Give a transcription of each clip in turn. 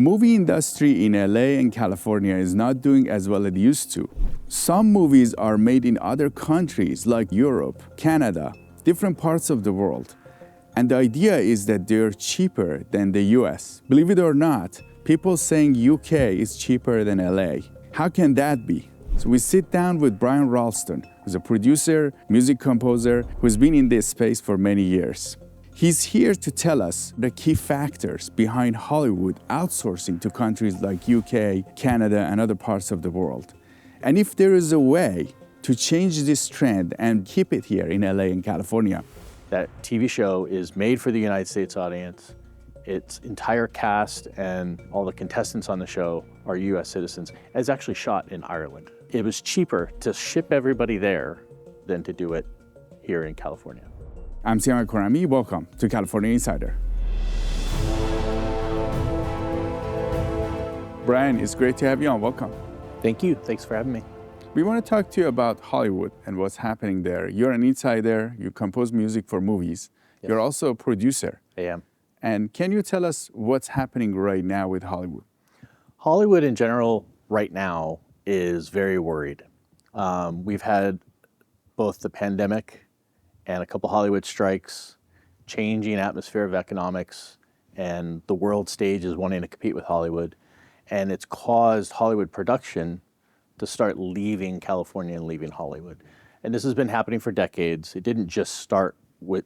Movie industry in LA and California is not doing as well as it used to. Some movies are made in other countries like Europe, Canada, different parts of the world. And the idea is that they're cheaper than the US. Believe it or not, people saying UK is cheaper than LA. How can that be? So we sit down with Brian Ralston, who's a producer, music composer, who's been in this space for many years. He's here to tell us the key factors behind Hollywood outsourcing to countries like UK, Canada, and other parts of the world. And if there is a way to change this trend and keep it here in LA and California. That TV show is made for the United States audience. Its entire cast and all the contestants on the show are US citizens. It's actually shot in Ireland. It was cheaper to ship everybody there than to do it here in California. I'm Siama Korami. Welcome to California Insider. Brian, it's great to have you on. Welcome. Thank you. Thanks for having me. We want to talk to you about Hollywood and what's happening there. You're an insider. You compose music for movies. Yes. You're also a producer. I am. And can you tell us what's happening right now with Hollywood? Hollywood in general right now is very worried. We've had both the pandemic and a couple Hollywood strikes, changing atmosphere of economics, and the world stage is wanting to compete with Hollywood. And it's caused Hollywood production to start leaving California and leaving Hollywood. And this has been happening for decades. It didn't just start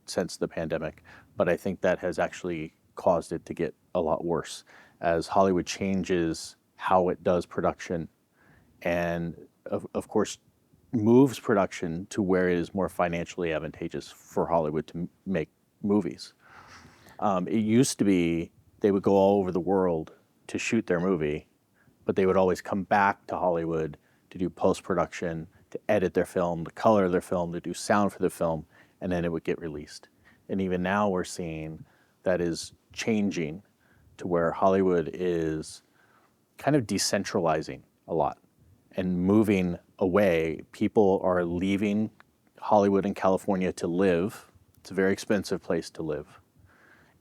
since the pandemic, but I think that has actually caused it to get a lot worse as Hollywood changes how it does production and of course moves production to where it is more financially advantageous for Hollywood to make movies. It used to be they would go all over the world to shoot their movie, but they would always come back to Hollywood to do post-production, to edit their film, to color their film, to do sound for the film, and then it would get released. And even now we're seeing that is changing to where Hollywood is kind of decentralizing a lot and moving away. People are leaving Hollywood and California to live. It's a very expensive place to live.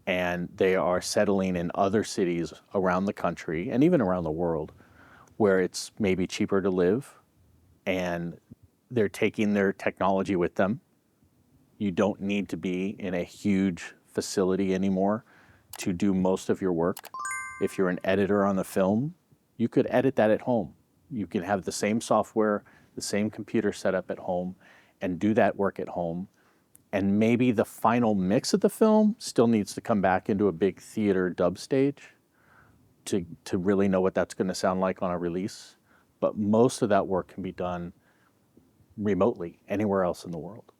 And they are settling in other cities around the country and even around the world where it's maybe cheaper to live, and they're taking their technology with them. You don't need to be in a huge facility anymore to do most of your work. If you're an editor on the film, you could edit that at home. You can have the same software, the same computer setup at home, and do that work at home. And maybe the final mix of the film still needs to come back into a big theater dub stage to really know what that's going to sound like on a release. But most of that work can be done remotely anywhere else in the world.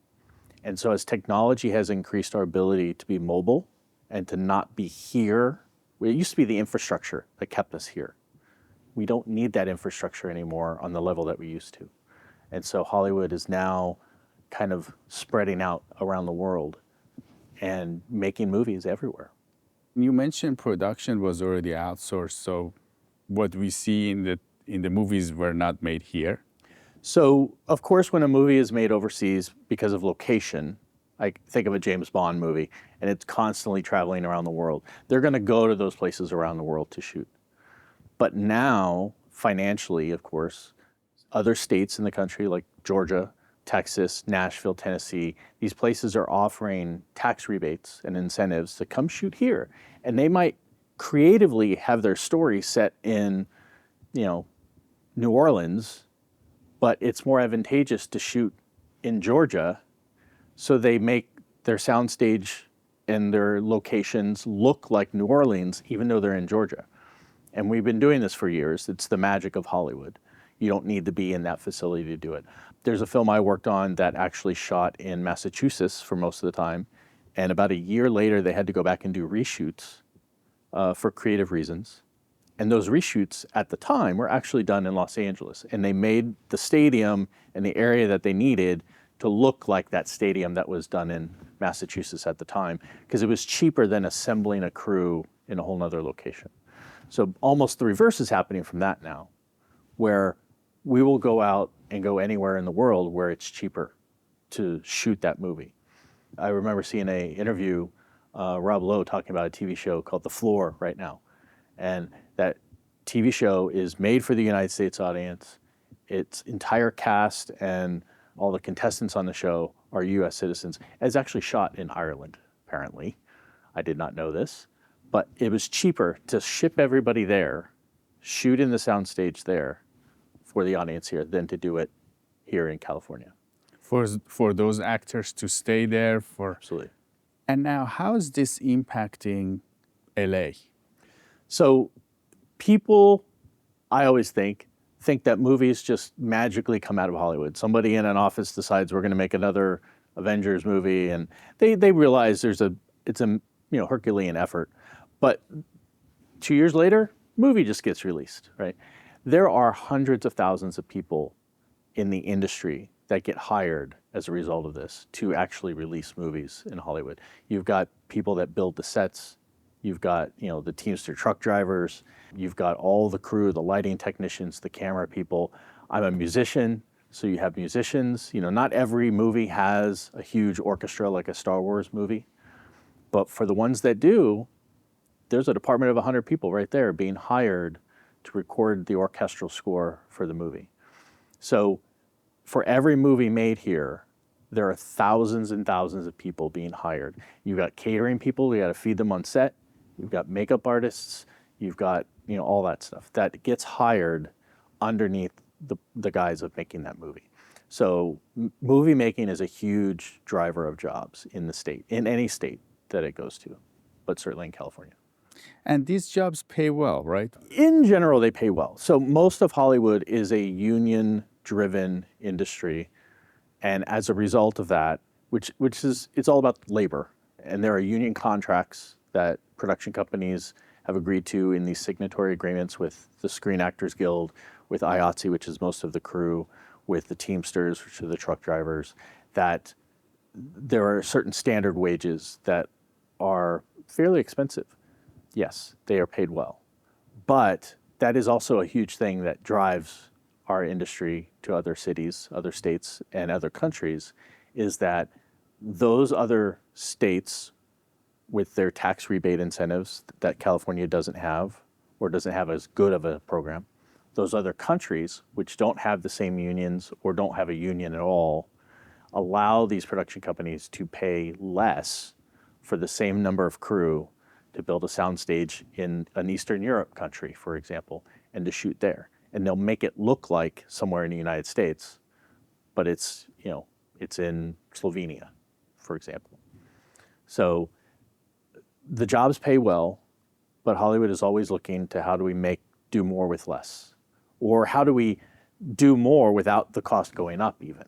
And so as technology has increased our ability to be mobile and to not be here, it used to be the infrastructure that kept us here. We don't need that infrastructure anymore on the level that we used to. And so Hollywood is now kind of spreading out around the world and making movies everywhere. You mentioned production was already outsourced, so what we see in the movies were not made here. So, of course, when a movie is made overseas because of location, like think of a James Bond movie, and it's constantly traveling around the world, they're going to go to those places around the world to shoot. But now, financially, of course, other states in the country like Georgia, Texas, Nashville, Tennessee, these places are offering tax rebates and incentives to come shoot here. And they might creatively have their story set in, New Orleans, but it's more advantageous to shoot in Georgia. So they make their soundstage and their locations look like New Orleans, even though they're in Georgia. And we've been doing this for years. It's the magic of Hollywood. You don't need to be in that facility to do it. There's a film I worked on that actually shot in Massachusetts for most of the time. And about a year later, they had to go back and do reshoots for creative reasons. And those reshoots at the time were actually done in Los Angeles. And they made the stadium and the area that they needed to look like that stadium that was done in Massachusetts at the time, because it was cheaper than assembling a crew in a whole nother location. So almost the reverse is happening from that now, where we will go out and go anywhere in the world where it's cheaper to shoot that movie. I remember seeing an interview, Rob Lowe talking about a TV show called The Floor right now. And That TV show is made for the United States audience. Its entire cast and all the contestants on the show are US citizens. It's actually shot in Ireland, apparently. I did not know this. But it was cheaper to ship everybody there, shoot in the soundstage there for the audience here than to do it here in California. For those actors to stay there for... Absolutely. And now, how is this impacting LA? So people, I always think that movies just magically come out of Hollywood. Somebody in an office decides we're going to make another Avengers movie, and they realize it's a Herculean effort. But 2 years later, movie just gets released, right? There are hundreds of thousands of people in the industry that get hired as a result of this to actually release movies in Hollywood. You've got people that build the sets. You've got, the Teamster truck drivers. You've got all the crew, the lighting technicians, the camera people. I'm a musician, so you have musicians. Not every movie has a huge orchestra like a Star Wars movie. But for the ones that do, there's a department of 100 people right there being hired to record the orchestral score for the movie. So for every movie made here, there are thousands and thousands of people being hired. You've got catering people, you got to feed them on set. You've got makeup artists. You've got all that stuff that gets hired underneath the guise of making that movie. So movie making is a huge driver of jobs in the state, in any state that it goes to, but certainly in California. And these jobs pay well, right? In general, they pay well. So most of Hollywood is a union-driven industry, and as a result of that, it's all about labor, and there are union contracts that production companies have agreed to in these signatory agreements with the Screen Actors Guild, with IATSE, which is most of the crew, with the Teamsters, which are the truck drivers, that there are certain standard wages that are fairly expensive. Yes, they are paid well. But that is also a huge thing that drives our industry to other cities, other states, and other countries, is that those other states with their tax rebate incentives that California doesn't have, or doesn't have as good of a program, those other countries which don't have the same unions or don't have a union at all, allow these production companies to pay less for the same number of crew to build a soundstage in an Eastern Europe country, for example, and to shoot there. And they'll make it look like somewhere in the United States, but it's in Slovenia, for example. So the jobs pay well, but Hollywood is always looking to how do we do more with less? Or how do we do more without the cost going up even?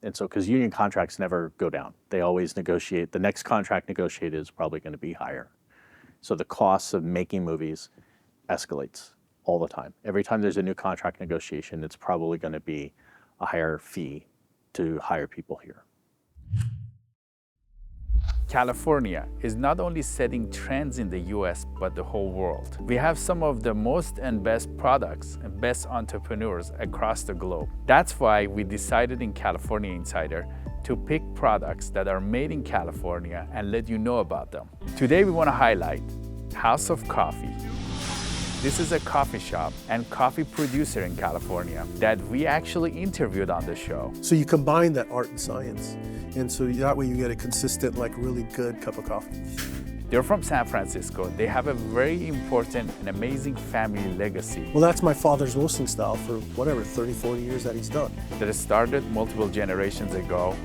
And so, because union contracts never go down. They always negotiate. The next contract negotiated is probably going to be higher. So the cost of making movies escalates all the time. Every time there's a new contract negotiation, it's probably going to be a higher fee to hire people here. California is not only setting trends in the US, but the whole world. We have some of the most and best products and best entrepreneurs across the globe. That's why we decided in California Insider to pick products that are made in California and let you know about them. Today we want to highlight House of Coffee. This is a coffee shop and coffee producer in California that we actually interviewed on the show. So you combine that art and science, and so that way you get a consistent, really good cup of coffee. They're from San Francisco. They have a very important and amazing family legacy. Well, that's my father's roasting style for 30, 40 years that he's done. That started multiple generations ago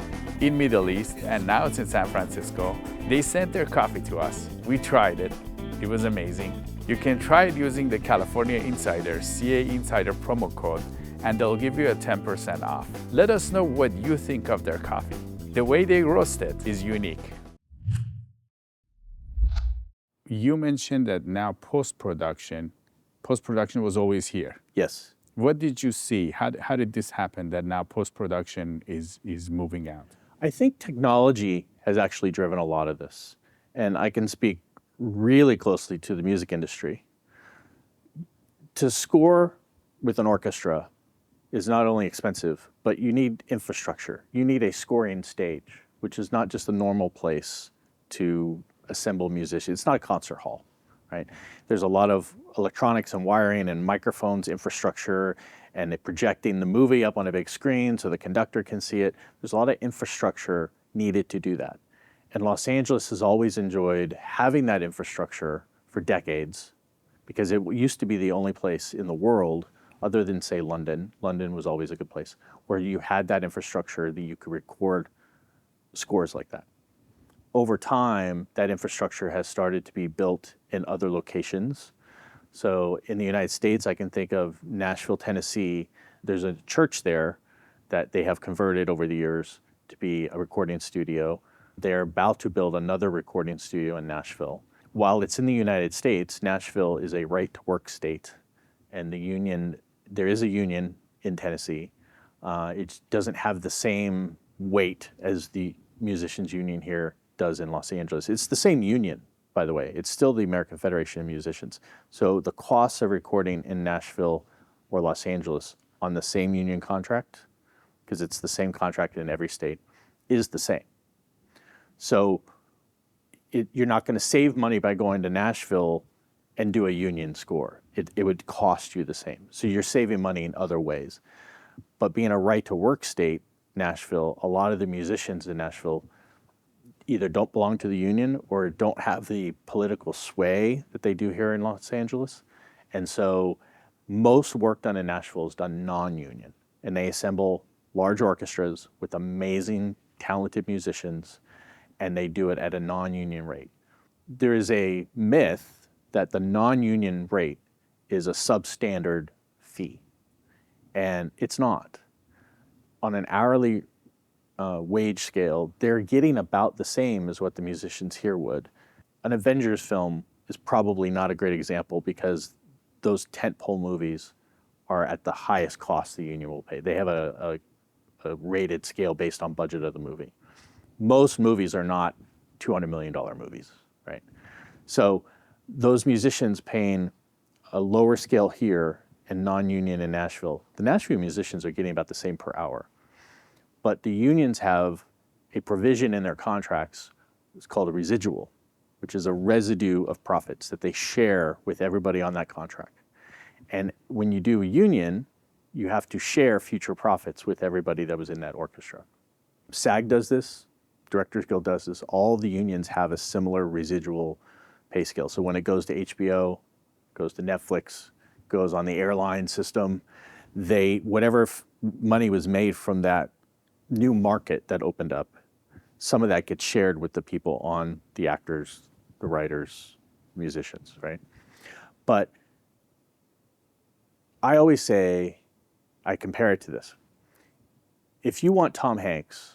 in Middle East, and now it's in San Francisco. They sent their coffee to us. We tried it. It was amazing. You can try it using the California Insider, CA Insider promo code, and they'll give you a 10% off. Let us know what you think of their coffee. The way they roast it is unique. You mentioned that now post-production was always here. Yes. What did you see? How did this happen that now post-production is moving out? I think technology has actually driven a lot of this. And I can speak really closely to the music industry. To score with an orchestra is not only expensive, but you need infrastructure. You need a scoring stage, which is not just a normal place to assemble musicians. It's not a concert hall, right? There's a lot of electronics and wiring and microphones infrastructure and projecting the movie up on a big screen so the conductor can see it. There's a lot of infrastructure needed to do that. And Los Angeles has always enjoyed having that infrastructure for decades because it used to be the only place in the world, other than, say, London. London was always a good place, where you had that infrastructure that you could record scores like that. Over time, that infrastructure has started to be built in other locations. So in the United States, I can think of Nashville, Tennessee. There's a church there that they have converted over the years to be a recording studio. They're about to build another recording studio in Nashville. While it's in the United States, Nashville is a right-to-work state, and there is a union in Tennessee. It doesn't have the same weight as the musicians union here does in Los Angeles. It's the same union, by the way. It's still the American Federation of Musicians. So the costs of recording in Nashville or Los Angeles on the same union contract, because it's the same contract in every state, is the same. So you're not going to save money by going to Nashville and do a union score. It would cost you the same. So you're saving money in other ways. But being a right-to-work state, Nashville, a lot of the musicians in Nashville either don't belong to the union or don't have the political sway that they do here in Los Angeles. And so most work done in Nashville is done non-union. And they assemble large orchestras with amazing, talented musicians, and they do it at a non-union rate. There is a myth that the non-union rate is a substandard fee, and it's not. On an hourly wage scale, they're getting about the same as what the musicians here would. An Avengers film is probably not a great example because those tentpole movies are at the highest cost the union will pay. They have a rated scale based on budget of the movie. Most movies are not $200 million movies, right? So those musicians paying a lower scale here and non-union in Nashville, the Nashville musicians are getting about the same per hour. But the unions have a provision in their contracts, it's called a residual, which is a residue of profits that they share with everybody on that contract. And when you do a union, you have to share future profits with everybody that was in that orchestra. SAG does this, Directors Guild does this. All the unions have a similar residual pay scale. So when it goes to HBO, goes to Netflix, goes on the airline system, whatever money was made from that new market that opened up, some of that gets shared with the people on the actors, the writers, musicians, right? But I always say, I compare it to this. If you want Tom Hanks,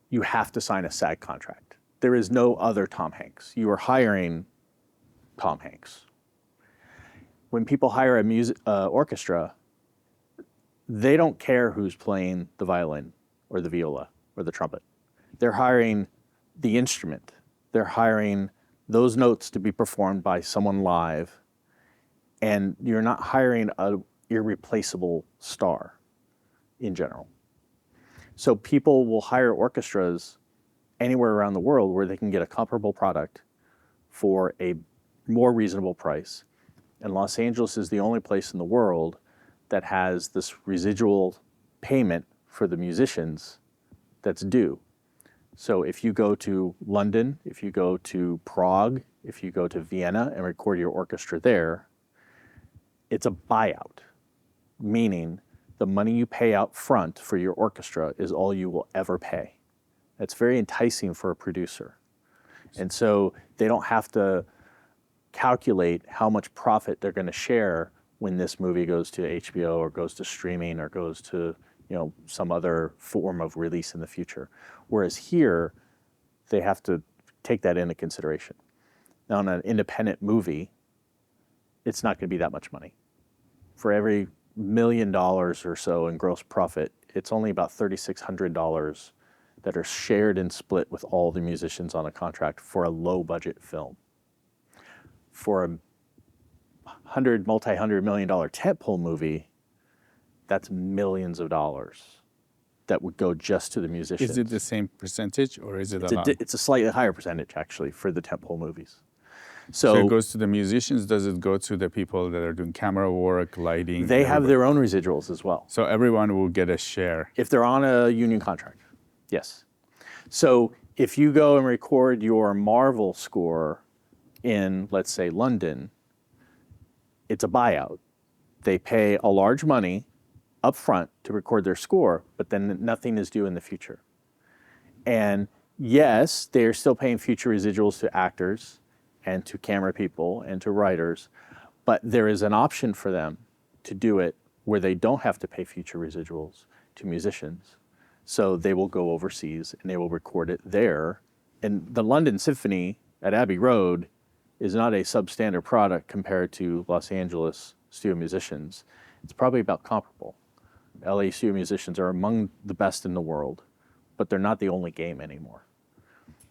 you have to sign a SAG contract. There is no other Tom Hanks. You are hiring Tom Hanks. When people hire a orchestra, they don't care who's playing the violin or the viola or the trumpet. They're hiring the instrument. They're hiring those notes to be performed by someone live, and you're not hiring an irreplaceable star in general. So people will hire orchestras anywhere around the world where they can get a comparable product for a more reasonable price. And Los Angeles is the only place in the world that has this residual payment for the musicians that's due. So if you go to London, if you go to Prague, if you go to Vienna and record your orchestra there, it's a buyout, meaning the money you pay out front for your orchestra is all you will ever pay. That's very enticing for a producer. And so they don't have to calculate how much profit they're going to share when this movie goes to HBO or goes to streaming or goes to some other form of release in the future. Whereas here, they have to take that into consideration. Now, on an independent movie, it's not going to be that much money. For every $1 million or so in gross profit, it's only about $3,600 that are shared and split with all the musicians on a contract for a low-budget film. For a multi-hundred million dollar tentpole movie, that's millions of dollars that would go just to the musicians. Is it the same percentage or is it a lot? It's a slightly higher percentage, actually, for the tentpole movies. So it So goes to the musicians. Does it go to the people that are doing camera work, lighting? they have everybody? their own residuals as well. So everyone will get a share. If they're on a union contract, yes. So if you go and record your Marvel score in, let's say, London, it's a buyout. They pay a large money up front to record their score, but then nothing is due in the future. And yes, they're still paying future residuals to actors and to camera people and to writers, but there is an option for them to do it where they don't have to pay future residuals to musicians. So they will go overseas and they will record it there. And the London Symphony at Abbey Road is not a substandard product compared to Los Angeles studio musicians. It's probably about comparable. LA studio musicians are among the best in the world, but they're not the only game anymore.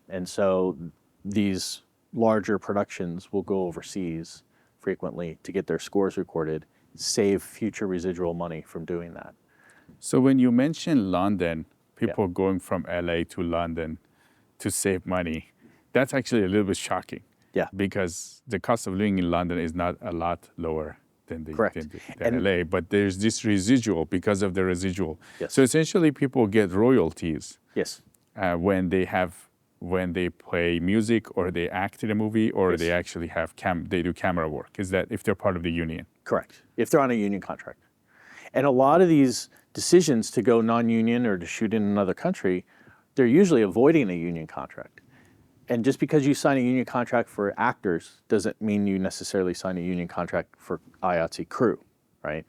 And so these larger productions will go overseas frequently to get their scores recorded, save future residual money from doing that. So when you mention London, people going from LA to London to save money, that's actually a little bit shocking. Yeah. Because the cost of living in London is not a lot lower than Correct. than LA, but there's this residual because of the residual. Yes. So essentially, people get royalties Yes. when they play music or they act in a movie or they actually have they do camera work. Is that if they're part of the union? Correct. If they're on a union contract. And a lot of these decisions to go non-union or to shoot in another country, they're usually avoiding a union contract. And just because you sign a union contract for actors doesn't mean you necessarily sign a union contract for IATSE crew, right?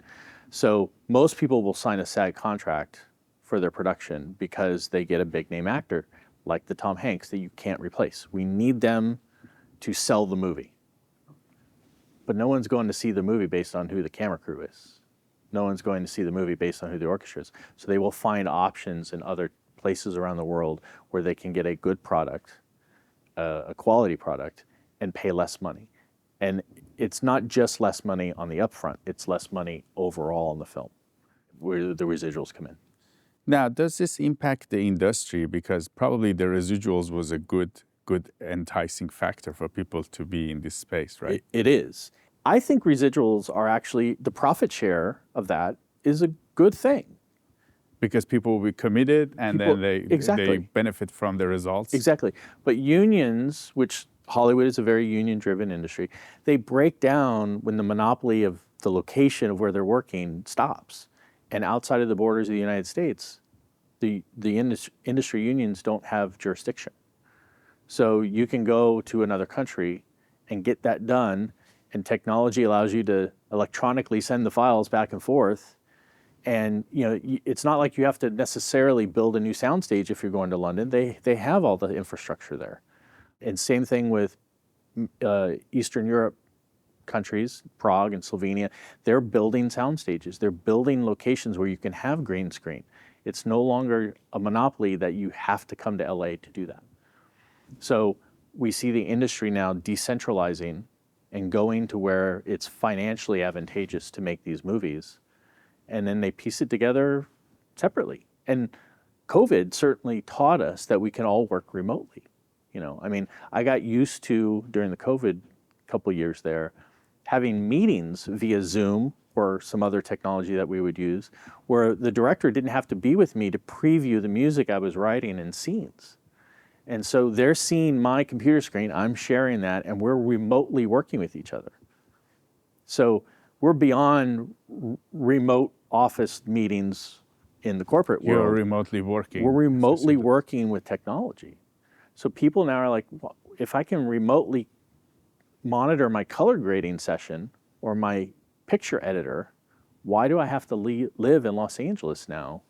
So most people will sign a SAG contract for their production because they get a big name actor like the Tom Hanks that you can't replace. We need them to sell the movie. But no one's going to see the movie based on who the camera crew is. No one's going to see the movie based on who the orchestra is. So they will find options in other places around the world where they can get a good product, a quality product, and pay less money. And it's not just less money on the upfront, it's less money overall in the film, where the residuals come in. Now, does this impact the industry? Because probably the residuals was a good enticing factor for people to be in this space, right? It is. I think residuals are actually, the profit share of that is a good thing. Because people will be committed and then they benefit from the results. Exactly. But unions, which Hollywood is a very union-driven industry, they break down when the monopoly of the location of where they're working stops. And outside of the borders of the United States, the industry unions don't have jurisdiction. So you can go to another country and get that done, and technology allows you to electronically send the files back and forth. And it's not like you have to necessarily build a new soundstage if you're going to London. They have all the infrastructure there. And same thing with Eastern Europe countries, Prague and Slovenia. They're building sound stages. They're building locations where you can have green screen. It's no longer a monopoly that you have to come to LA to do that. So we see the industry now decentralizing and going to where it's financially advantageous to make these movies. And then they piece it together separately. And COVID certainly taught us that we can all work remotely. I got used to, during the COVID couple years there, having meetings via Zoom or some other technology that we would use, where the director didn't have to be with me to preview the music I was writing in scenes. And so they're seeing my computer screen, I'm sharing that, and we're remotely working with each other. So we're beyond remote office meetings in the corporate world. You're remotely working. We're remotely working with technology. So people now are like, well, if I can remotely monitor my color grading session or my picture editor, why do I have to live in Los Angeles now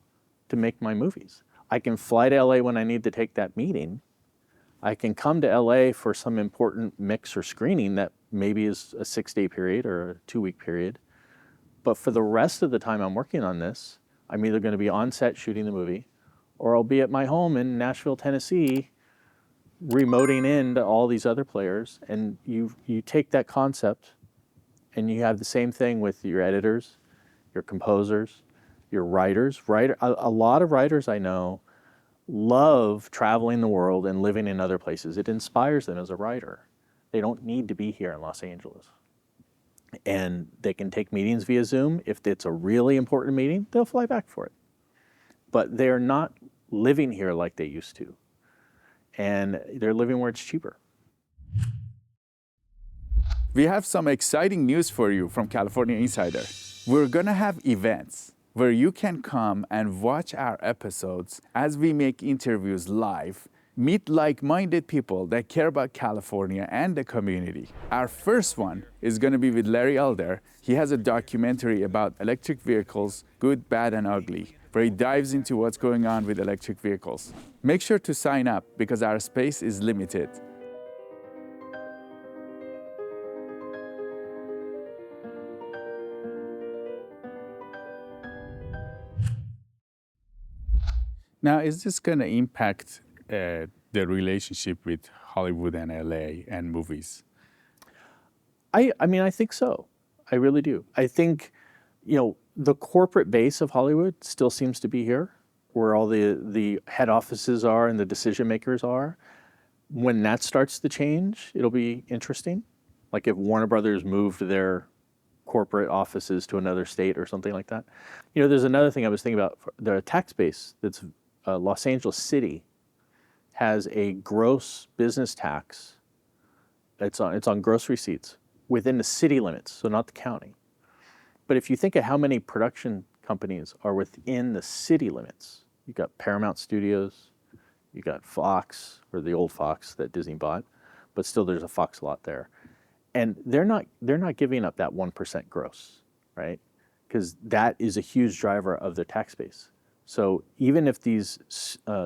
to make my movies? I can fly to LA when I need to take that meeting. I can come to LA for some important mix or screening that maybe is a 6-day period or a 2-week period. But for the rest of the time I'm working on this, I'm either going to be on set shooting the movie, or I'll be at my home in Nashville, Tennessee, remoting in to all these other players. And you take that concept and you have the same thing with your editors, your composers, your writers. A lot of writers I know love traveling the world and living in other places. It inspires them as a writer. They don't need to be here in Los Angeles. And they can take meetings via Zoom. If it's a really important meeting, they'll fly back for it. But they're not living here like they used to. And they're living where it's cheaper. We have some exciting news for you from California Insider. We're gonna have events where you can come and watch our episodes as we make interviews live, meet like-minded people that care about California and the community. Our first one is gonna be with Larry Elder. He has a documentary about electric vehicles, good, bad, and ugly, where he dives into what's going on with electric vehicles. Make sure to sign up because our space is limited. Now, is this going to impact the relationship with Hollywood and LA and movies? I mean, I think so. I really do. I think, the corporate base of Hollywood still seems to be here, where all the head offices are and the decision makers are. When that starts to change, it'll be interesting. Like if Warner Brothers moved their corporate offices to another state or something like that. There's another thing I was thinking about. The tax base that's Los Angeles City has a gross business tax. It's on gross receipts within the city limits, so not the county. But if you think of how many production companies are within the city limits, you've got Paramount Studios, you got Fox, or the old Fox that Disney bought, but still there's a Fox lot there. And they're not giving up that 1% gross, right? Because that is a huge driver of their tax base. So even if these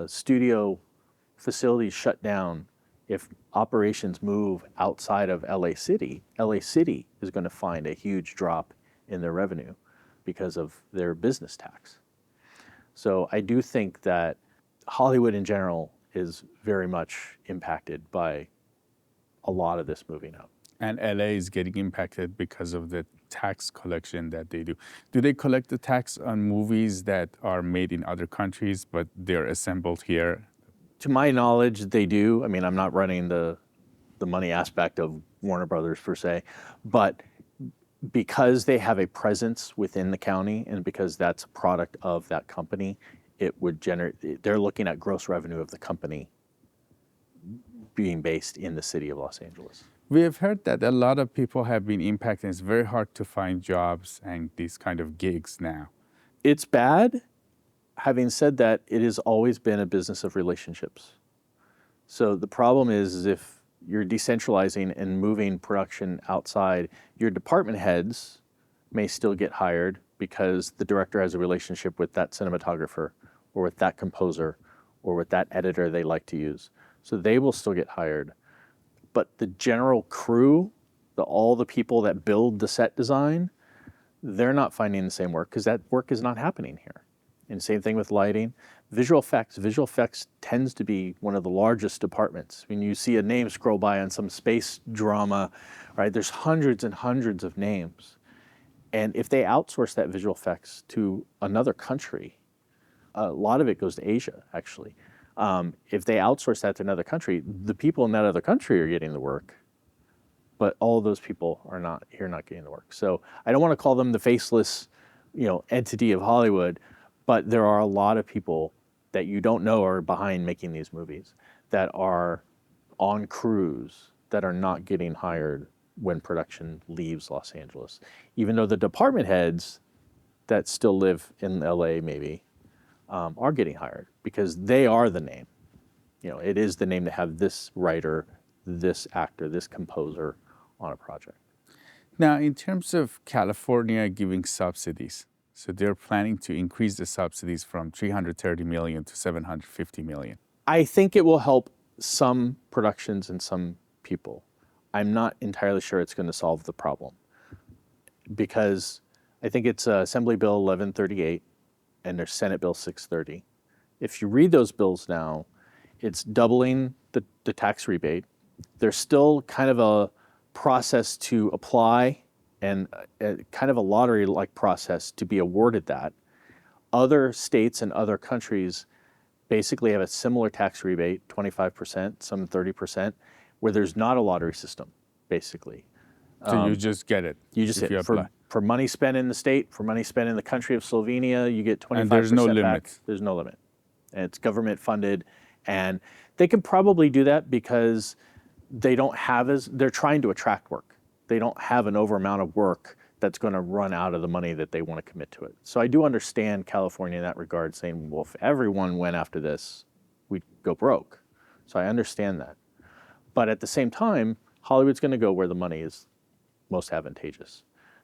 studio facilities shut down, if operations move outside of LA City is going to find a huge drop in their revenue because of their business tax. So I do think that Hollywood in general is very much impacted by a lot of this moving out. And LA is getting impacted because of the tax collection that they do. Do they collect the tax on movies that are made in other countries, but they're assembled here? To my knowledge, they do. I mean, I'm not running the money aspect of Warner Brothers per se, but because they have a presence within the county and because that's a product of that company, it would generate, they're looking at gross revenue of the company being based in the city of Los Angeles. We have heard that a lot of people have been impacted. It's very hard to find jobs and these kind of gigs now. It's bad. Having said that, it has always been a business of relationships. So the problem is if you're decentralizing and moving production outside, your department heads may still get hired because the director has a relationship with that cinematographer or with that composer or with that editor they like to use. So they will still get hired. But the general crew, all the people that build the set design, they're not finding the same work because that work is not happening here. And same thing with lighting. Visual effects tends to be one of the largest departments. When you see a name scroll by on some space drama, right, there's hundreds and hundreds of names. And if they outsource that visual effects to another country, a lot of it goes to Asia, actually. If they outsource that to another country, the people in that other country are getting the work, but all of those people are not getting the work. So I don't want to call them the faceless, entity of Hollywood, but there are a lot of people that you don't know are behind making these movies that are on crews that are not getting hired when production leaves Los Angeles. Even though the department heads that still live in LA maybe are getting hired because they are the name. It is the name to have this writer, this actor, this composer on a project. Now, in terms of California giving subsidies, so they're planning to increase the subsidies from $330 million to $750 million. I think it will help some productions and some people. I'm not entirely sure it's going to solve the problem because I think it's Assembly Bill 1138 and there's Senate Bill 630. If you read those bills now, it's doubling the tax rebate. There's still kind of a process to apply and kind of a lottery-like process to be awarded that. Other states and other countries basically have a similar tax rebate, 25%, some 30%, where there's not a lottery system, basically. So you just get it. You just if you apply. for money spent in the state, for money spent in the country of Slovenia, you get 25% And there's no back. limit. There's no limit. And it's government funded. And they can probably do that because they don't have they're trying to attract work. They don't have an over amount of work that's going to run out of the money that they want to commit to it. So I do understand California in that regard, saying, well, if everyone went after this, we'd go broke. So I understand that. But at the same time, Hollywood's going to go where the money is most advantageous.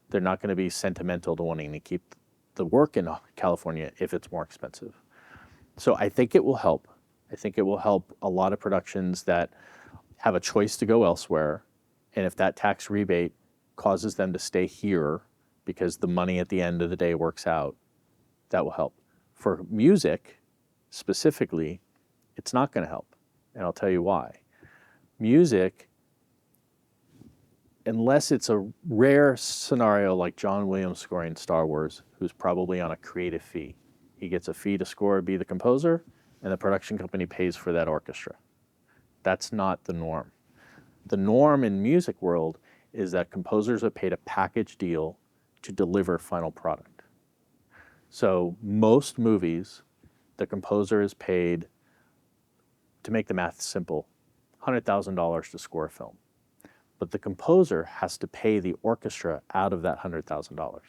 They're not going to be sentimental to wanting to keep the work in California if it's more expensive. So I think it will help. I think it will help a lot of productions that have a choice to go elsewhere. And if that tax rebate causes them to stay here because the money at the end of the day works out, that will help. For music, specifically, it's not going to help. And I'll tell you why. Music, unless it's a rare scenario like John Williams scoring Star Wars, who's probably on a creative fee. He gets a fee to score, be the composer, and the production company pays for that orchestra. That's not the norm. The norm in music world is that composers are paid a package deal to deliver final product. So most movies, the composer is paid, to make the math simple, $100,000 to score a film. But the composer has to pay the orchestra out of that $100,000.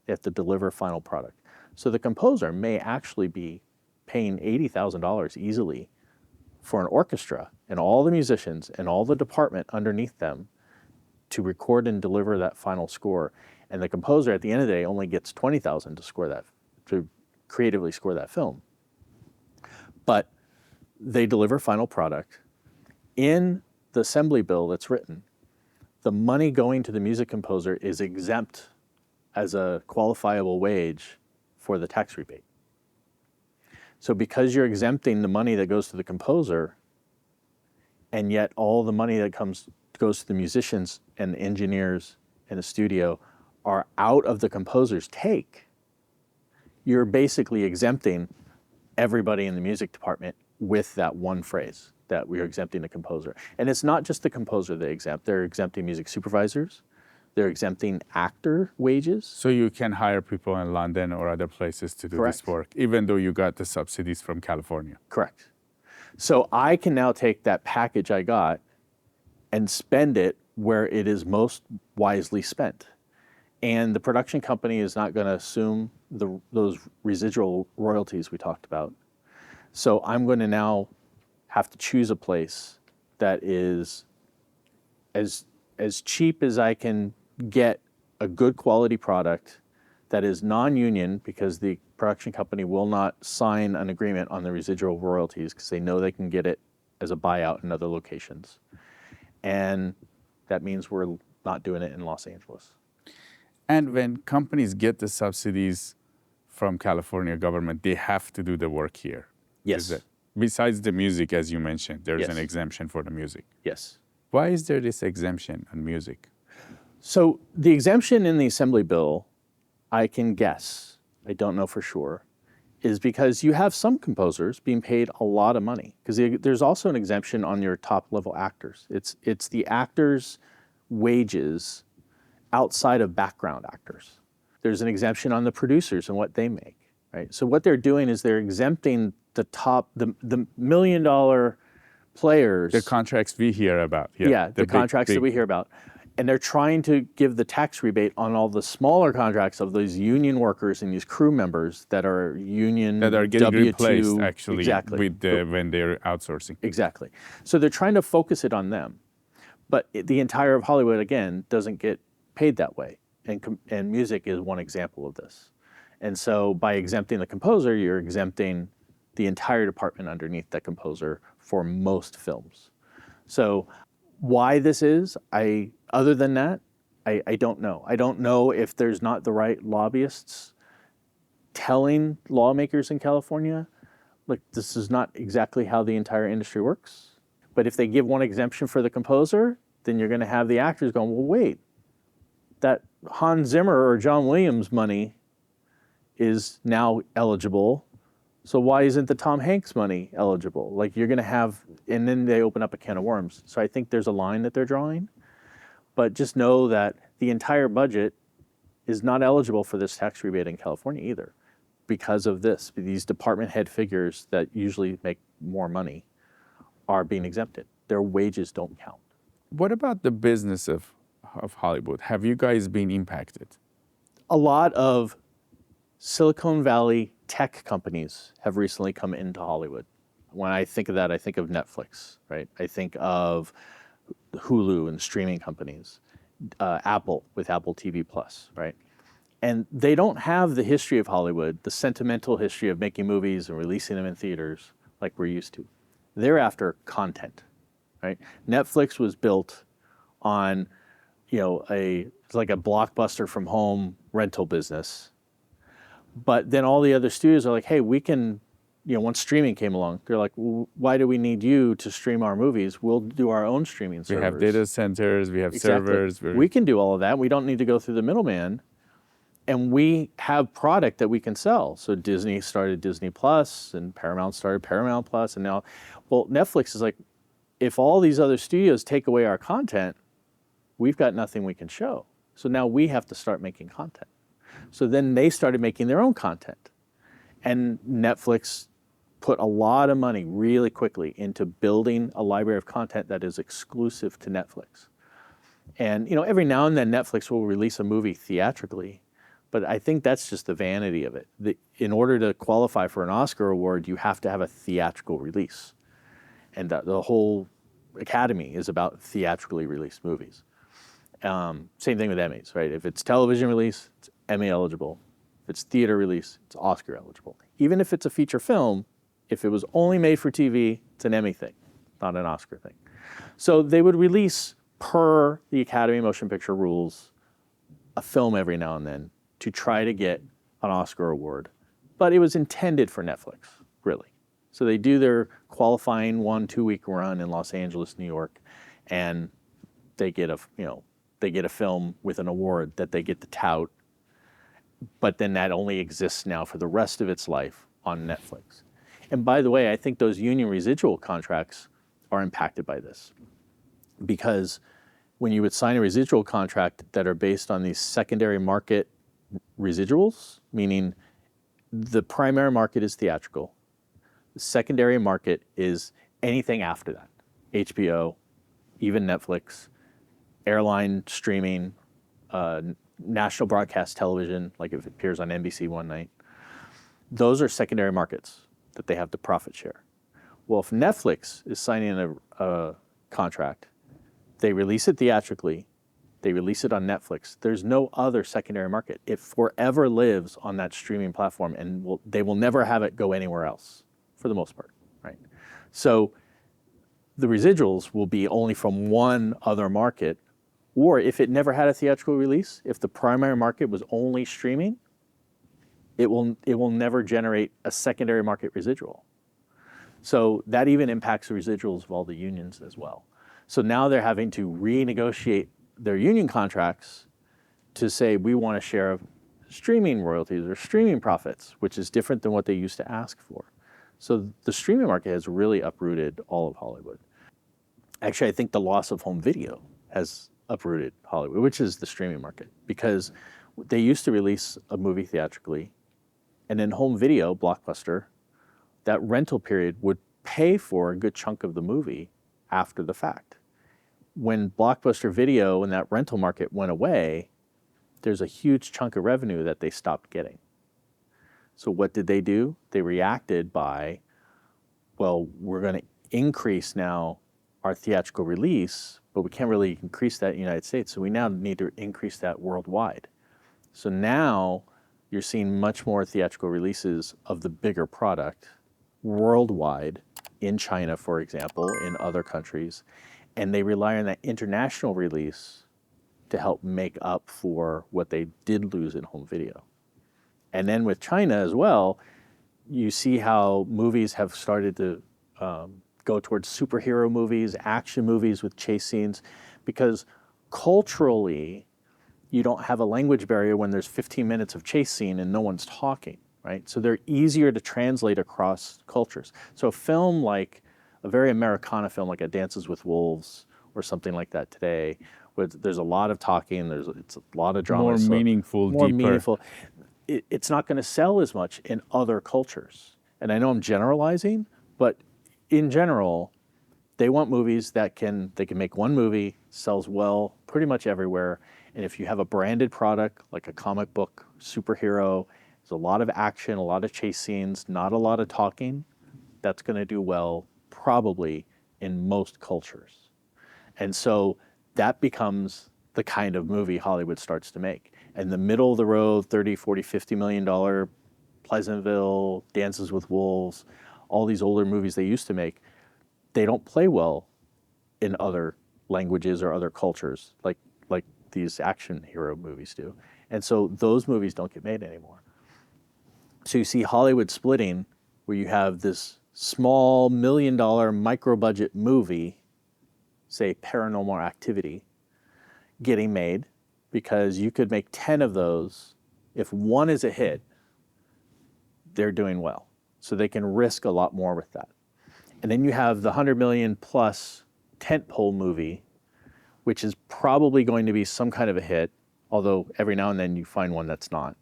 They have to deliver final product. So the composer may actually be paying $80,000 easily for an orchestra and all the musicians and all the department underneath them to record and deliver that final score. And the composer at the end of the day only gets $20,000 to score that, to creatively score that film. But they deliver final product. In the assembly bill that's written, the money going to the music composer is exempt as a qualifiable wage for the tax rebate. So because you're exempting the money that goes to the composer, and yet all the money that goes to the musicians and the engineers and the studio are out of the composer's take, you're basically exempting everybody in the music department with that one phrase, that we're exempting the composer. And it's not just the composer they exempt, they're exempting music supervisors, they're exempting actor wages. So you can hire people in London or other places to do Correct. this work, even though you got the subsidies from California. Correct. So I can now take that package I got and spend it where it is most wisely spent. And the production company is not going to assume those residual royalties we talked about. So I'm going to now have to choose a place that is as cheap as I can get a good quality product that is non-union, because the production company will not sign an agreement on the residual royalties because they know they can get it as a buyout in other locations. And that means we're not doing it in Los Angeles. And when companies get the subsidies from California government, they have to do the work here. Yes. Besides the music, as you mentioned, there's Yes. an exemption for the music. Yes. Why is there this exemption on music? So the exemption in the assembly bill, I can guess, I don't know for sure, is because you have some composers being paid a lot of money. Because there's also an exemption on your top level actors. It's the actors' wages outside of background actors. There's an exemption on the producers and what they make, right? So what they're doing is they're exempting the $1 million players. The contracts we hear about. Yeah, the contracts that we hear about. And they're trying to give the tax rebate on all the smaller contracts of those union workers and these crew members that are union That are getting W2, replaced, actually, exactly. when they're outsourcing. Exactly. So they're trying to focus it on them. But the entire of Hollywood, again, doesn't get paid that way. And music is one example of this. And so by exempting the composer, you're exempting the entire department underneath that composer for most films. So why this is, other than that, I don't know. I don't know if there's not the right lobbyists telling lawmakers in California, look, this is not exactly how the entire industry works. But if they give one exemption for the composer, then you're going to have the actors going, well, wait, that Hans Zimmer or John Williams money is now eligible, So why isn't the Tom Hanks money eligible? Like you're going to have, and then they open up a can of worms. So I think there's a line that they're drawing, but just know that the entire budget is not eligible for this tax rebate in California either because of this. These department head figures that usually make more money are being exempted. Their wages don't count. What about the business of Hollywood? Have you guys been impacted? A lot of Silicon Valley tech companies have recently come into Hollywood. When I think of that, I think of Netflix, right? I think of Hulu and streaming companies, Apple with Apple TV Plus, right? And they don't have the history of Hollywood, the sentimental history of making movies and releasing them in theaters like we're used to. They're after content, right? Netflix was built on, it's like a blockbuster from home rental business. But then all the other studios are like, hey, we can, once streaming came along, they're like, why do we need you to stream our movies? We'll do our own streaming servers. We have data centers, we have Exactly. servers. We can do all of that. We don't need to go through the middleman. And we have product that we can sell. So Disney started Disney Plus and Paramount started Paramount Plus. And now, Netflix is like, if all these other studios take away our content, we've got nothing we can show. So now we have to start making content. So then they started making their own content. And Netflix put a lot of money really quickly into building a library of content that is exclusive to Netflix. And every now and then Netflix will release a movie theatrically, but I think that's just the vanity of it. In order to qualify for an Oscar award, you have to have a theatrical release. And the whole Academy is about theatrically released movies. Same thing with Emmys, right? If it's television release, it's Emmy eligible. If it's theater release, it's Oscar eligible. Even if it's a feature film, if it was only made for TV, it's an Emmy thing, not an Oscar thing. So they would release, per the Academy Motion Picture rules, a film every now and then to try to get an Oscar award. But it was intended for Netflix, really. So they do their qualifying 1-2 week run in Los Angeles, New York, and they get a film with an award that they get to tout, but then that only exists now for the rest of its life on Netflix. And by the way, I think those union residual contracts are impacted by this, because when you would sign a residual contract that are based on these secondary market residuals, meaning the primary market is theatrical, the secondary market is anything after that, HBO, even Netflix, airline streaming, national broadcast television, like if it appears on NBC one night. Those are secondary markets that they have to profit share. Well, if Netflix is signing a contract, they release it theatrically, they release it on Netflix, there's no other secondary market. It forever lives on that streaming platform, and they will never have it go anywhere else, for the most part, right? So the residuals will be only from one other market, or if it never had a theatrical release, if the primary market was only streaming, it will never generate a secondary market residual. So that even impacts the residuals of all the unions as well. So now they're having to renegotiate their union contracts to say, we want a share of streaming royalties or streaming profits, which is different than what they used to ask for. So the streaming market has really uprooted all of Hollywood. Actually, I think the loss of home video has uprooted Hollywood, which is the streaming market, because they used to release a movie theatrically, and in home video, Blockbuster, that rental period would pay for a good chunk of the movie after the fact. When Blockbuster Video and that rental market went away, there's a huge chunk of revenue that they stopped getting. So what did they do? They reacted by, well, we're going to increase now our theatrical release, but we can't really increase that in the United States, so we now need to increase that worldwide. So now you're seeing much more theatrical releases of the bigger product worldwide, in China, for example, in other countries, and they rely on that international release to help make up for what they did lose in home video. And then with China as well, you see how movies have started to go towards superhero movies, action movies with chase scenes, because culturally, you don't have a language barrier when there's 15 minutes of chase scene and no one's talking. right? So they're easier to translate across cultures. So a film like a very Americana film like a Dances with Wolves or something like that today, there's a lot of talking, it's a lot of drama. More meaningful, more deeper. meaningful. It's not going to sell as much in other cultures. And I know I'm generalizing, but in general, they want movies that they can make one movie, sells well pretty much everywhere. And if you have a branded product like a comic book, superhero, there's a lot of action, a lot of chase scenes, not a lot of talking, that's going to do well probably in most cultures. And so that becomes the kind of movie Hollywood starts to make. And the middle of the road, 30, 40, $50 million Pleasantville, Dances with Wolves, all these older movies they used to make, they don't play well in other languages or other cultures like these action hero movies do. And so those movies don't get made anymore. So you see Hollywood splitting where you have this small $1 million micro budget movie, say Paranormal Activity, getting made because you could make 10 of those. If one is a hit, they're doing well. So they can risk a lot more with that. And then you have the 100 million plus tentpole movie, which is probably going to be some kind of a hit, although every now and then you find one that's not,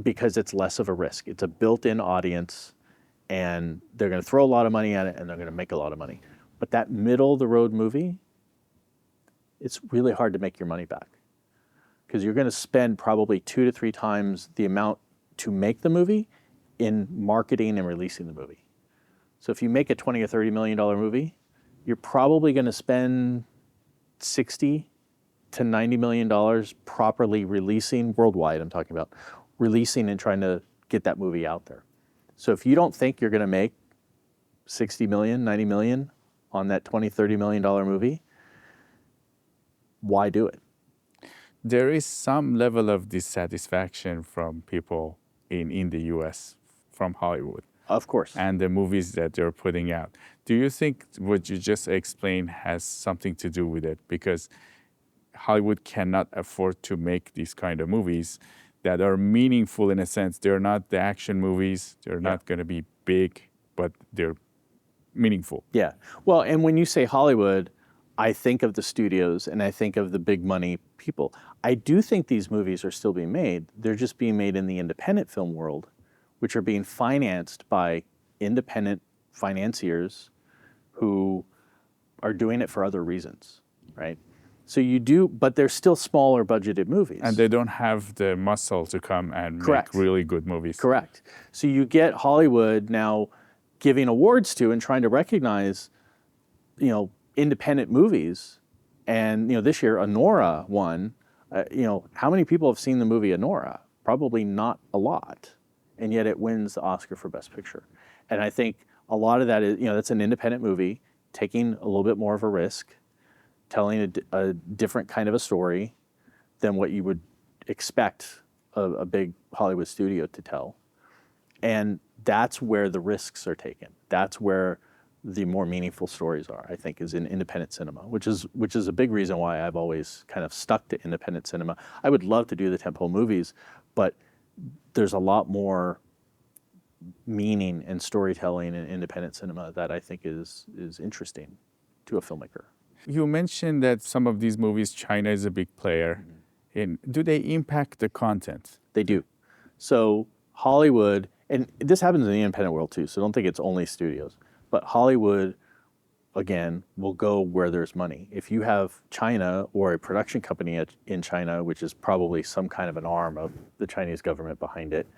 because it's less of a risk. It's a built-in audience, and they're going to throw a lot of money at it, and they're going to make a lot of money. But that middle-of-the-road movie, it's really hard to make your money back, because you're going to spend probably 2 to 3 times the amount to make the movie in marketing and releasing the movie. So if you make a $20 or $30 million movie, you're probably going to spend $60 to $90 million properly releasing, worldwide I'm talking about, releasing and trying to get that movie out there. So if you don't think you're going to make 60 million, 90 million on that $20, $30 million movie, why do it? There is some level of dissatisfaction from people in the US, from Hollywood. Of course. And the movies that they're putting out. Do you think what you just explained has something to do with it? Because Hollywood cannot afford to make these kind of movies that are meaningful in a sense. They're not the action movies. They're not going to be big, but they're meaningful. Yeah. Well, and when you say Hollywood, I think of the studios and I think of the big money people. I do think these movies are still being made. They're just being made in the independent film world, which are being financed by independent financiers who are doing it for other reasons, right? So you do, but they're still smaller budgeted movies. And they don't have the muscle to come and Correct. make really good movies. Correct. So you get Hollywood now giving awards to and trying to recognize, independent movies. And, this year, Anora won. How many people have seen the movie Anora? Probably not a lot. And yet it wins the Oscar for Best Picture. And I think a lot of that is, that's an independent movie, taking a little bit more of a risk, telling a different kind of a story than what you would expect a big Hollywood studio to tell. And that's where the risks are taken. That's where the more meaningful stories are, I think, is in independent cinema, which is a big reason why I've always kind of stuck to independent cinema. I would love to do the tentpole movies, but there's a lot more meaning and storytelling in independent cinema that I think is interesting to a filmmaker. You mentioned that some of these movies, China is a big player. Do they impact the content? They do. So Hollywood, and this happens in the independent world too, so don't think it's only studios, but Hollywood, again, will go where there's money. If you have China or a production company in China, which is probably some kind of an arm of the Chinese government behind it,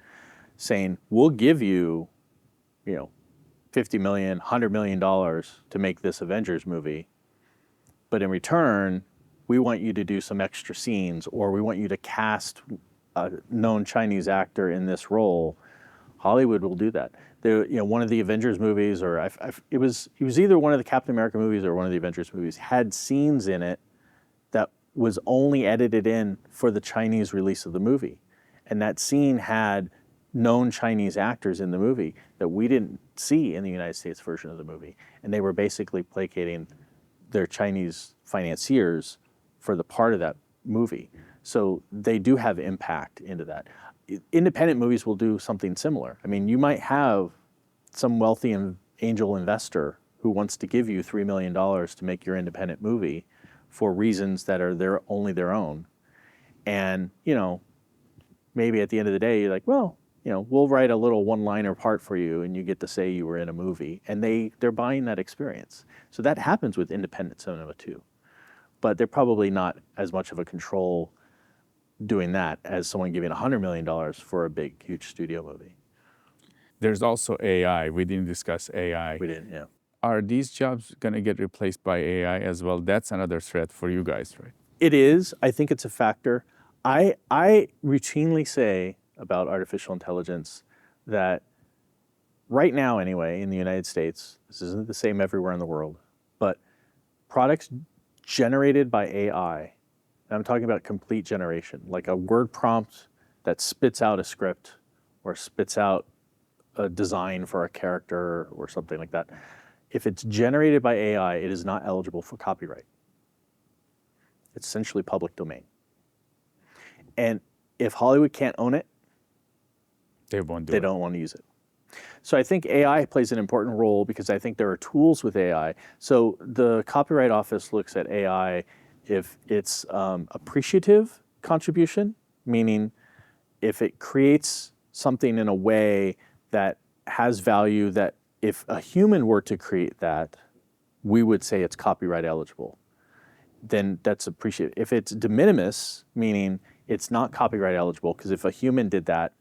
saying, we'll give you, $50 million, $100 million to make this Avengers movie, but in return, we want you to do some extra scenes, or we want you to cast a known Chinese actor in this role. Hollywood will do that. One of the Avengers movies, or it was either one of the Captain America movies or one of the Avengers movies, had scenes in it that was only edited in for the Chinese release of the movie. And that scene had known Chinese actors in the movie that we didn't see in the United States version of the movie. And they were basically placating their Chinese financiers for the part of that movie. So they do have impact into that. Independent movies will do something similar. I mean, you might have some wealthy angel investor who wants to give you $3 million to make your independent movie for reasons that are only their own. And, maybe at the end of the day, you're like, well, we'll write a little one-liner part for you and you get to say you were in a movie. And they're buying that experience. So that happens with independent cinema too. But they're probably not as much of a control doing that as someone giving $100 million for a big, huge studio movie. There's also AI. We didn't discuss AI. We didn't, yeah. Are these jobs going to get replaced by AI as well? That's another threat for you guys, right? It is. I think it's a factor. I routinely say about artificial intelligence that right now anyway, in the United States, this isn't the same everywhere in the world, but products generated by AI, and I'm talking about complete generation, like a word prompt that spits out a script or spits out a design for a character or something like that. If it's generated by AI, it is not eligible for copyright. It's essentially public domain. And if Hollywood can't own it, they won't do they it. don't want to use it. So I think AI plays an important role because I think there are tools with AI. So the Copyright Office looks at AI if it's appreciative contribution, meaning if it creates something in a way that has value that if a human were to create that, we would say it's copyright eligible. Then that's appreciative. If it's de minimis, meaning it's not copyright eligible, because if a human did that,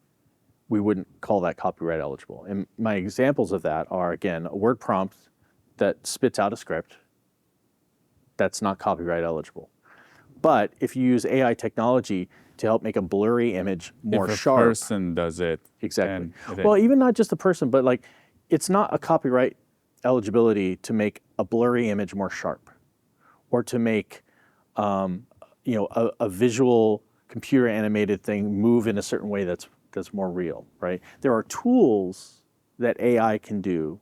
we wouldn't call that copyright eligible. And my examples of that are, again, a word prompt that spits out a script, that's not copyright eligible. But if you use AI technology to help make a blurry image more sharp. If a person does it. Exactly. Well, even not just the person, but like, it's not a copyright eligibility to make a blurry image more sharp, or to make a visual computer animated thing move in a certain way that's more real, right? There are tools that AI can do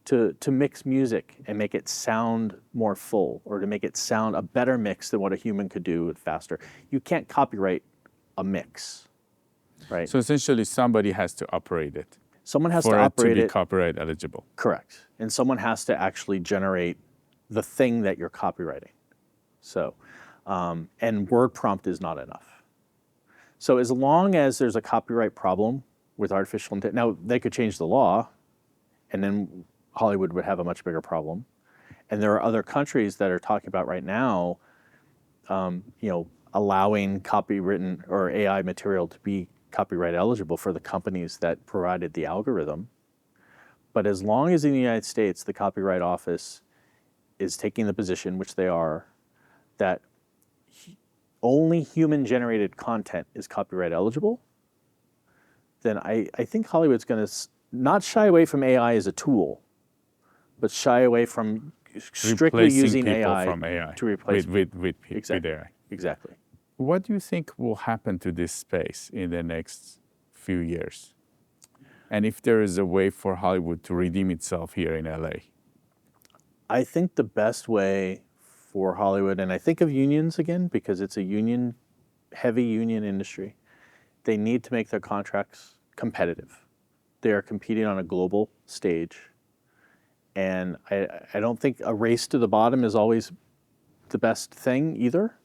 to mix music and make it sound more full, or to make it sound a better mix than what a human could do faster. You can't copyright a mix, right? So essentially somebody has to operate it. Someone has to for it operate to be it. copyright eligible. Correct. And someone has to actually generate the thing that you're copywriting. So, and word prompt is not enough. So as long as there's a copyright problem with artificial intelligence, now they could change the law, and then Hollywood would have a much bigger problem. And there are other countries that are talking about right now, allowing copywritten or AI material to be copyright eligible for the companies that provided the algorithm. But as long as in the United States, the Copyright Office is taking the position, which they are, that only human-generated content is copyright eligible, then I think Hollywood's going to not shy away from AI as a tool, but shy away from strictly Replacing using people AI, from AI to replace with exactly. AI. Exactly. What do you think will happen to this space in the next few years? And if there is a way for Hollywood to redeem itself here in LA? I think the best way for Hollywood, and I think of unions again because it's a heavy union industry, they need to make their contracts competitive. They are competing on a global stage. And I don't think a race to the bottom is always the best thing either.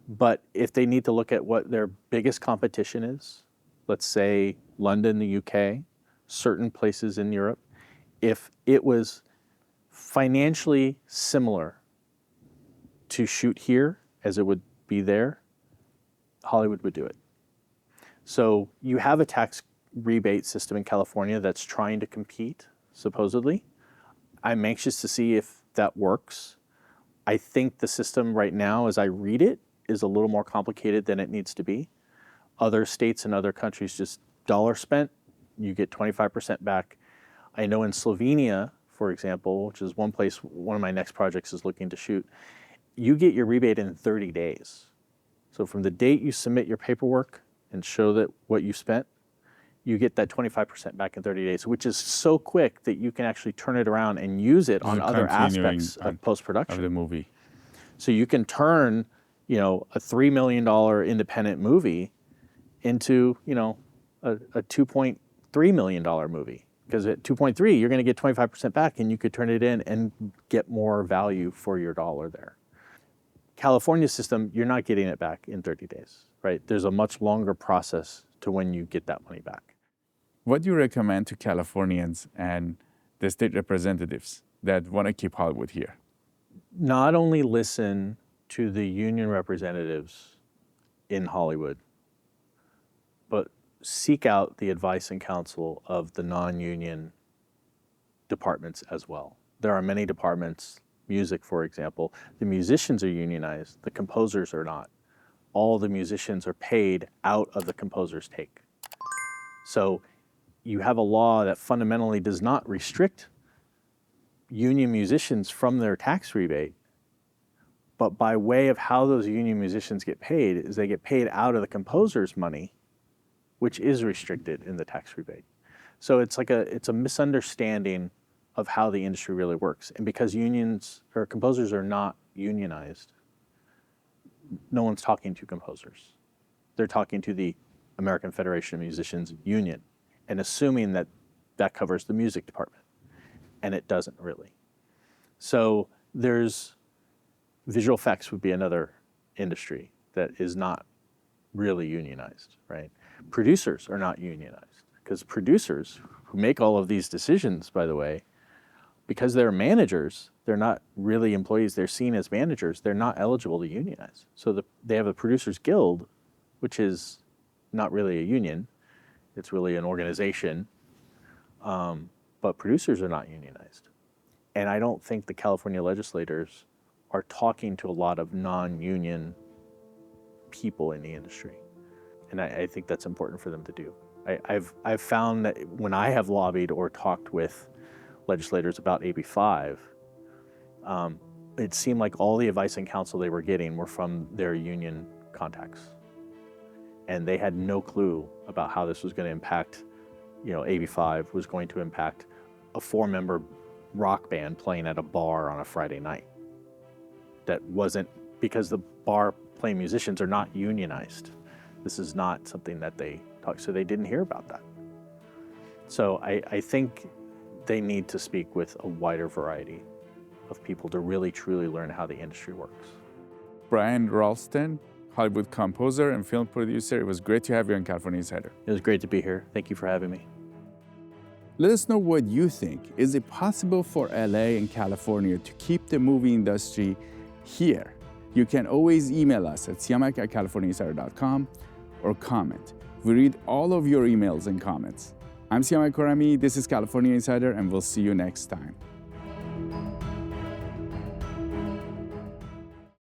But if they need to look at what their biggest competition is, let's say London, the UK, certain places in Europe, if it was financially similar to shoot here as it would be there, Hollywood would do it. So you have a tax rebate system in California that's trying to compete, supposedly. I'm anxious to see if that works. I think the system right now, as I read it, is a little more complicated than it needs to be. Other states and other countries, just dollar spent, you get 25% back. I know in Slovenia, for example, which is one place one of my next projects is looking to shoot, you get your rebate in 30 days. So from the date you submit your paperwork and show that what you spent, you get that 25% back in 30 days, which is so quick that you can actually turn it around and use it on other aspects of post-production. Of the movie. So you can turn a $3 million independent movie into, a $2.3 million movie. Because at 2.3, you're going to get 25% back, and you could turn it in and get more value for your dollar there. California's system, you're not getting it back in 30 days, right? There's a much longer process to when you get that money back. What do you recommend to Californians and the state representatives that want to keep Hollywood here? Not only listen to the union representatives in Hollywood, but seek out the advice and counsel of the non-union departments as well. There are many departments, music, for example. The musicians are unionized, the composers are not. All the musicians are paid out of the composer's take. So you have a law that fundamentally does not restrict union musicians from their tax rebate, but by way of how those union musicians get paid is they get paid out of the composer's money, which is restricted in the tax rebate. So it's a misunderstanding of how the industry really works. And because unions or composers are not unionized, no one's talking to composers. They're talking to the American Federation of Musicians Union and assuming that that covers the music department. And it doesn't really. So there's visual effects would be another industry that is not really unionized, right? Producers are not unionized because producers who make all of these decisions, by the way, because they're managers, they're not really employees, they're seen as managers, they're not eligible to unionize. So they have a producers guild, which is not really a union, it's really an organization, but producers are not unionized. And I don't think the California legislators are talking to a lot of non-union people in the industry. And I think that's important for them to do. I've found that when I have lobbied or talked with legislators about AB 5, it seemed like all the advice and counsel they were getting were from their union contacts. And they had no clue about how this was going to impact, AB 5 was going to impact a 4-member rock band playing at a bar on a Friday night. That wasn't, because the bar playing musicians are not unionized. This is not something that they talk, so they didn't hear about that. So I think they need to speak with a wider variety of people to really truly learn how the industry works. Brian Ralston, Hollywood composer and film producer, it was great to have you on California Insider. It was great to be here. Thank you for having me. Let us know what you think. Is it possible for LA and California to keep the movie industry here? You can always email us at siamak@californiainsider.com or comment. We read all of your emails and comments. I'm Siamak Khorrami, this is California Insider, and we'll see you next time.